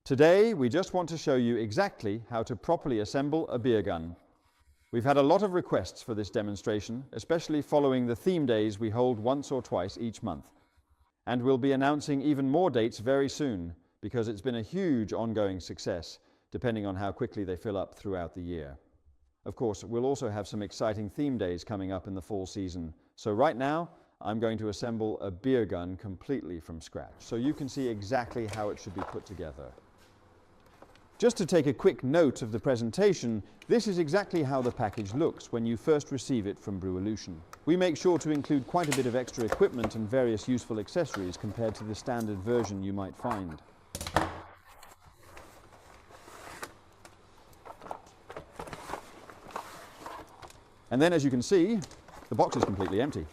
Today, we just want to show you exactly how to properly assemble a beer gun. We've had a lot of requests for this demonstration, especially following the theme days we hold once or twice each month. And we'll be announcing even more dates very soon, because it's been a huge ongoing success, depending on how quickly they fill up throughout the year. Of course, we'll also have some exciting theme days coming up in the fall season. So right now, I'm going to assemble a beer gun completely from scratch, so you can see exactly how it should be put together. Just to take a quick note of the presentation, this is exactly how the package looks when you first receive it from Brewolution. We make sure to include quite a bit of extra equipment and various useful accessories compared to the standard version you might find. And then, as you can see, the box is completely empty.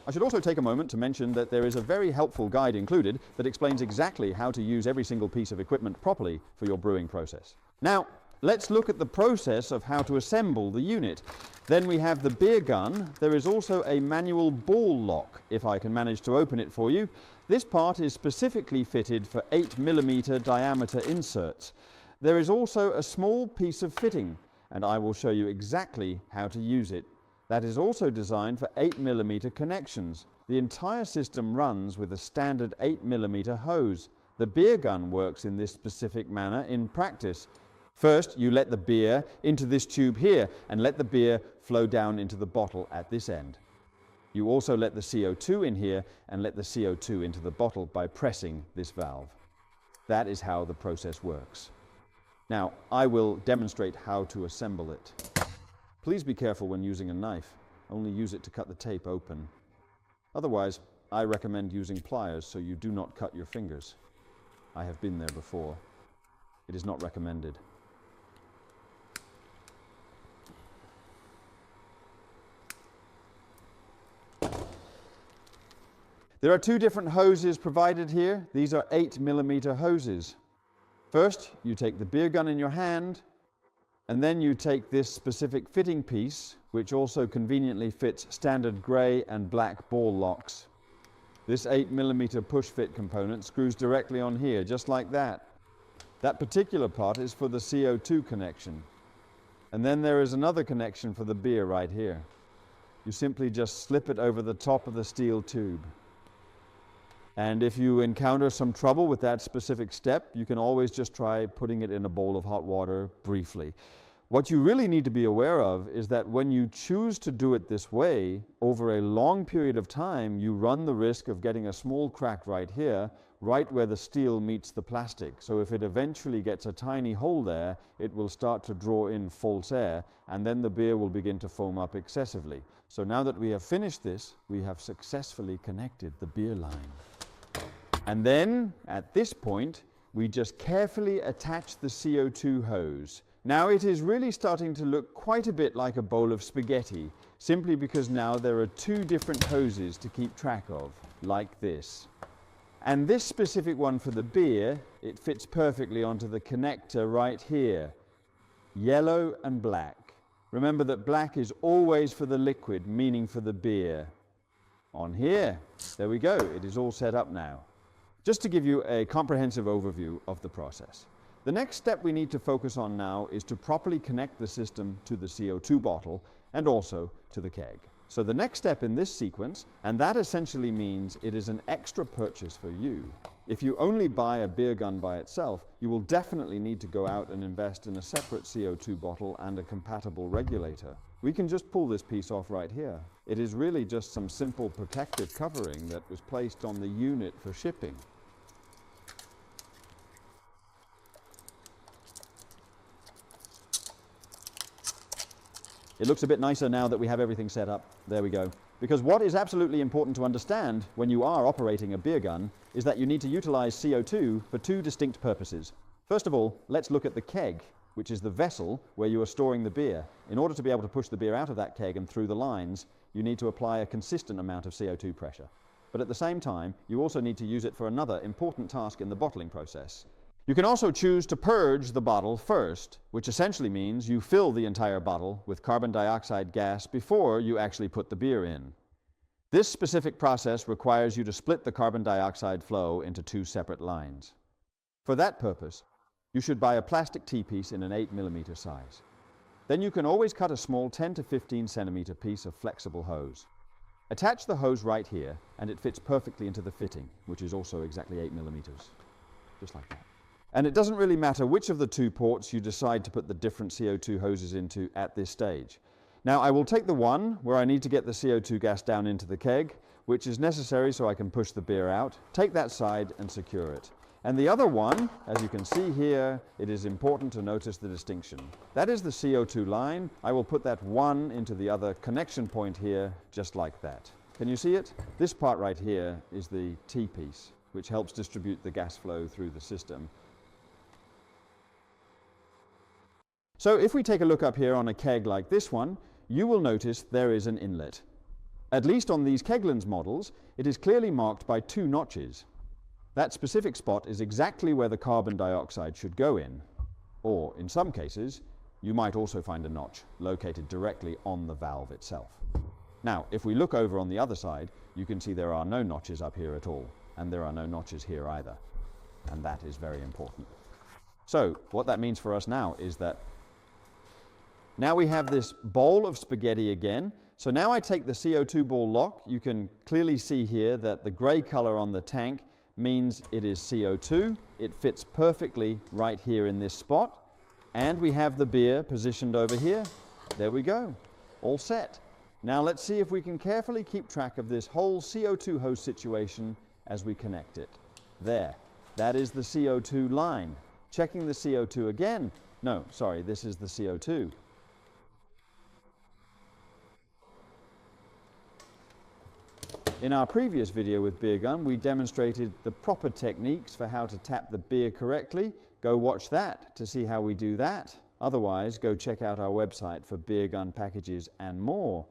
I should also take a moment to mention that there is a very helpful guide included that explains exactly how to use every single piece of equipment properly for your brewing process. Now, let's look at the process of how to assemble the unit. Then we have the beer gun. There is also a manual ball lock, if I can manage to open it for you. This part is specifically fitted for 8mm diameter inserts. There is also a small piece of fitting, and I will show you exactly how to use it. That is also designed for 8mm connections. The entire system runs with a standard 8mm hose. The beer gun works in this specific manner in practice. First, you let the beer into this tube here and let the beer flow down into the bottle at this end. You also let the CO2 in here and let the CO2 into the bottle by pressing this valve. That is how the process works. Now, I will demonstrate how to assemble it. Please be careful when using a knife. Only use it to cut the tape open. Otherwise, I recommend using pliers so you do not cut your fingers. I have been there before. It is not recommended. There are two different hoses provided here. These are 8mm hoses. First, you take the beer gun in your hand, and then you take this specific fitting piece, which also conveniently fits standard grey and black ball locks. This 8mm push fit component screws directly on here, just like that. That particular part is for the CO2 connection. And then there is another connection for the beer right here. You simply just slip it over the top of the steel tube. And if you encounter some trouble with that specific step, you can always just try putting it in a bowl of hot water briefly. What you really need to be aware of is that when you choose to do it this way, over a long period of time, you run the risk of getting a small crack right here, right where the steel meets the plastic. So if it eventually gets a tiny hole there, it will start to draw in false air, and then the beer will begin to foam up excessively. So now that we have finished this, we have successfully connected the beer line. And then, at this point, we just carefully attach the CO2 hose. Now it is really starting to look quite a bit like a bowl of spaghetti, simply because now there are two different hoses to keep track of, like this. And this specific one for the beer, it fits perfectly onto the connector right here. Yellow and black. Remember that black is always for the liquid, meaning for the beer. On here, there we go, it is all set up now. Just to give you a comprehensive overview of the process. The next step we need to focus on now is to properly connect the system to the CO2 bottle and also to the keg. So the next step in this sequence, and that essentially means it is an extra purchase for you. If you only buy a beer gun by itself, you will definitely need to go out and invest in a separate CO2 bottle and a compatible regulator. We can just pull this piece off right here. It is really just some simple protective covering that was placed on the unit for shipping. It looks a bit nicer now that we have everything set up. There we go. Because what is absolutely important to understand when you are operating a beer gun is that you need to utilize CO2 for two distinct purposes. First of all, let's look at the keg, which is the vessel where you are storing the beer. In order to be able to push the beer out of that keg and through the lines, you need to apply a consistent amount of CO2 pressure. But at the same time, you also need to use it for another important task in the bottling process. You can also choose to purge the bottle first, which essentially means you fill the entire bottle with carbon dioxide gas before you actually put the beer in. This specific process requires you to split the carbon dioxide flow into two separate lines. For that purpose, You should buy a plastic T-piece in an 8mm size. Then you can always cut a small 10 to 15 centimeter piece of flexible hose. Attach the hose right here and it fits perfectly into the fitting, which is also exactly 8mm, just like that. And it doesn't really matter which of the two ports you decide to put the different CO2 hoses into at this stage. Now I will take the one where I need to get the CO2 gas down into the keg, which is necessary so I can push the beer out, take that side and secure it. And the other one, as you can see here, it is important to notice the distinction. That is the CO2 line. I will put that one into the other connection point here, just like that. Can you see it? This part right here is the T-piece, which helps distribute the gas flow through the system. So if we take a look up here on a keg like this one, you will notice there is an inlet. At least on these Keglands models, it is clearly marked by 2 notches. That specific spot is exactly where the carbon dioxide should go in. Or, in some cases, you might also find a notch located directly on the valve itself. Now, if we look over on the other side, you can see there are no notches up here at all, and there are no notches here either. And that is very important. So, what that means for us now is that now we have this bowl of spaghetti again. So now I take the CO2 ball lock. You can clearly see here that the gray color on the tank means it is CO2. It fits perfectly right here in this spot. And we have the beer positioned over here. There we go, all set. Now let's see if we can carefully keep track of this whole CO2 hose situation as we connect it. There, that is the CO2 line. Checking the CO2 again. No, sorry, this is the CO2. In our previous video with Beergun, we demonstrated the proper techniques for how to tap the beer correctly. Go watch that to see how we do that. Otherwise, go check out our website for Beergun packages and more.